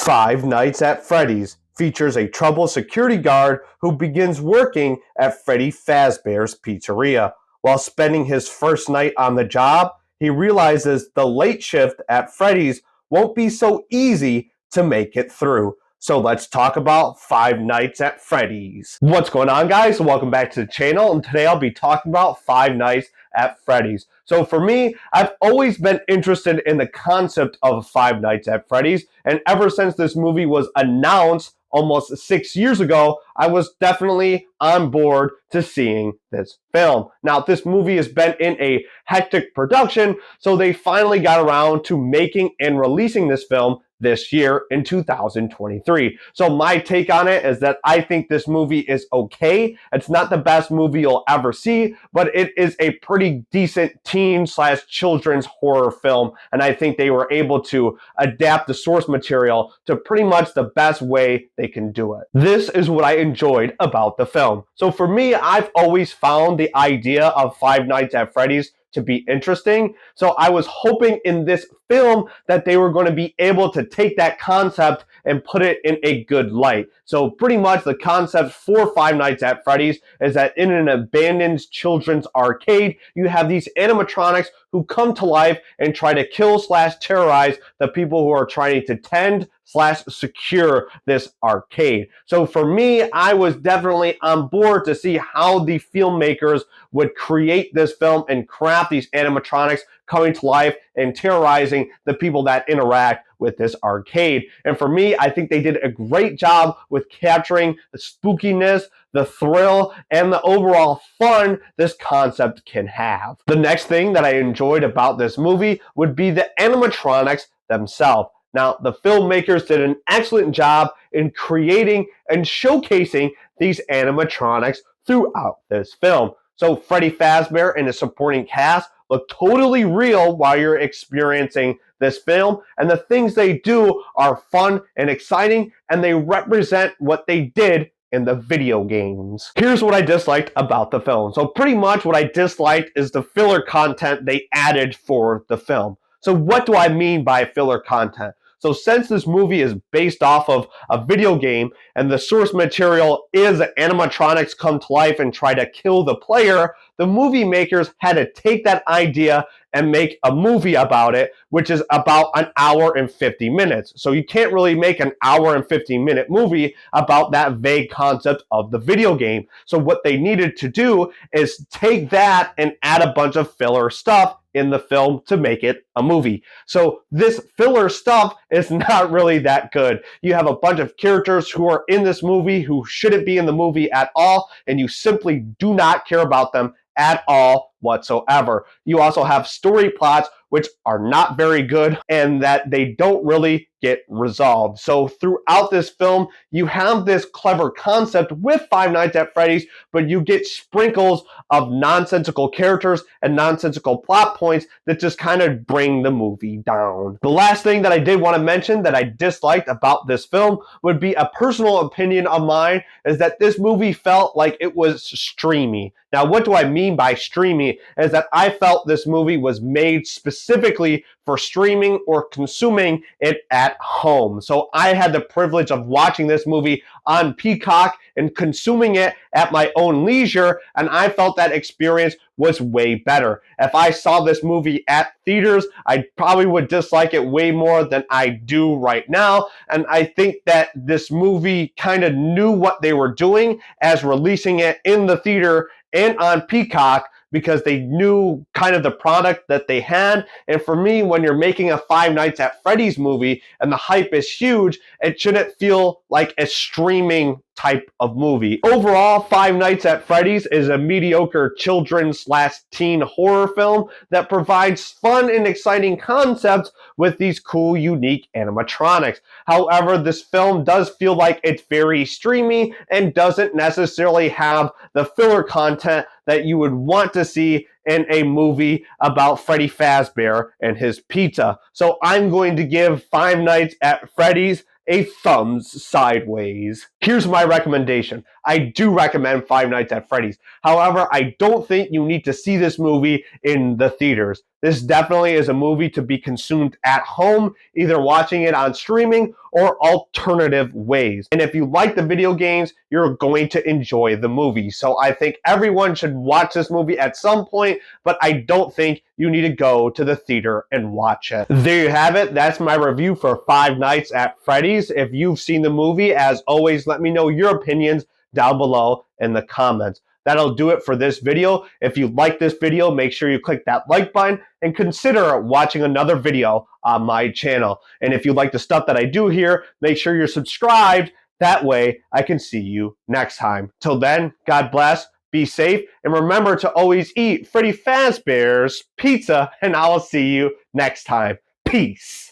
Five Nights at Freddy's features a troubled security guard who begins working at Freddy Fazbear's Pizzeria. While spending his first night on the job, he realizes the late shift at Freddy's won't be so easy to make it through. So let's talk about Five Nights at Freddy's. What's going on, guys? Welcome back to the channel, and today I'll be talking about Five Nights at Freddy's. So for me, I've always been interested in the concept of Five Nights at Freddy's, and ever since this movie was announced almost 6 years ago, I was definitely on board to seeing this film. Now, this movie has been in a hectic production, so they finally got around to making and releasing this film this year in 2023. So my take on it is that I think this movie is okay. It's not the best movie you'll ever see, but it is a pretty decent teen/children's horror film, and I think they were able to adapt the source material to pretty much the best way they can do it. This is what I enjoyed about the film. So for me, I've always found the idea of Five Nights at Freddy's to be interesting. So I was hoping in this film that they were going to be able to take that concept and put it in a good light. So pretty much the concept for Five Nights at Freddy's is that in an abandoned children's arcade, you have these animatronics who come to life and try to kill/terrorize the people who are trying to tend/secure this arcade. So for me, I was definitely on board to see how the filmmakers would create this film and craft these animatronics coming to life and terrorizing the people that interact with this arcade. And for me, I think they did a great job with capturing the spookiness, the thrill, and the overall fun this concept can have. The next thing that I enjoyed about this movie would be the animatronics themselves. Now, the filmmakers did an excellent job in creating and showcasing these animatronics throughout this film. So Freddy Fazbear and his supporting cast look totally real while you're experiencing this film, and the things they do are fun and exciting, and they represent what they did in the video games. Here's what I disliked about the film. So pretty much what I disliked is the filler content they added for the film. So what do I mean by filler content? So since this movie is based off of a video game and the source material is animatronics come to life and try to kill the player, the movie makers had to take that idea and make a movie about it, which is about an hour and 50 minutes. So you can't really make an hour and 50-minute movie about that vague concept of the video game. So what they needed to do is take that and add a bunch of filler stuff in the film to make it a movie. So this filler stuff is not really that good. You have a bunch of characters who are in this movie who shouldn't be in the movie at all, and you simply do not care about them at all whatsoever. You also have story plots which are not very good and that they don't really get resolved. So throughout this film, you have this clever concept with Five Nights at Freddy's, but you get sprinkles of nonsensical characters and nonsensical plot points that just kind of bring the movie down. The last thing that I did want to mention that I disliked about this film would be a personal opinion of mine, is that this movie felt like it was streamy. Now, what do I mean by streamy? Is that I felt this movie was made specifically for streaming or consuming it at home. So I had the privilege of watching this movie on Peacock and consuming it at my own leisure, and I felt that experience was way better. If I saw this movie at theaters, I probably would dislike it way more than I do right now, and I think that this movie kind of knew what they were doing as releasing it in the theater and on Peacock, because they knew kind of the product that they had. And for me, when you're making a Five Nights at Freddy's movie and the hype is huge, it shouldn't feel like a streaming type of movie. Overall, Five Nights at Freddy's is a mediocre children/teen horror film that provides fun and exciting concepts with these cool, unique animatronics. However, this film does feel like it's very streamy and doesn't necessarily have the filler content that you would want to see in a movie about Freddy Fazbear and his pizza. So I'm going to give Five Nights at Freddy's a thumbs sideways. Here's my recommendation. I do recommend Five Nights at Freddy's. However, I don't think you need to see this movie in the theaters. This definitely is a movie to be consumed at home, either watching it on streaming or alternative ways. And if you like the video games, you're going to enjoy the movie. So I think everyone should watch this movie at some point, but I don't think you need to go to the theater and watch it. There you have it. That's my review for Five Nights at Freddy's. If you've seen the movie, as always, let me know your opinions down below in the comments. That'll do it for this video. If you like this video, make sure you click that like button and consider watching another video on my channel. And if you like the stuff that I do here, make sure you're subscribed. That way I can see you next time. Till then, God bless, be safe, and remember to always eat Freddy Fazbear's pizza, and I will see you next time. Peace.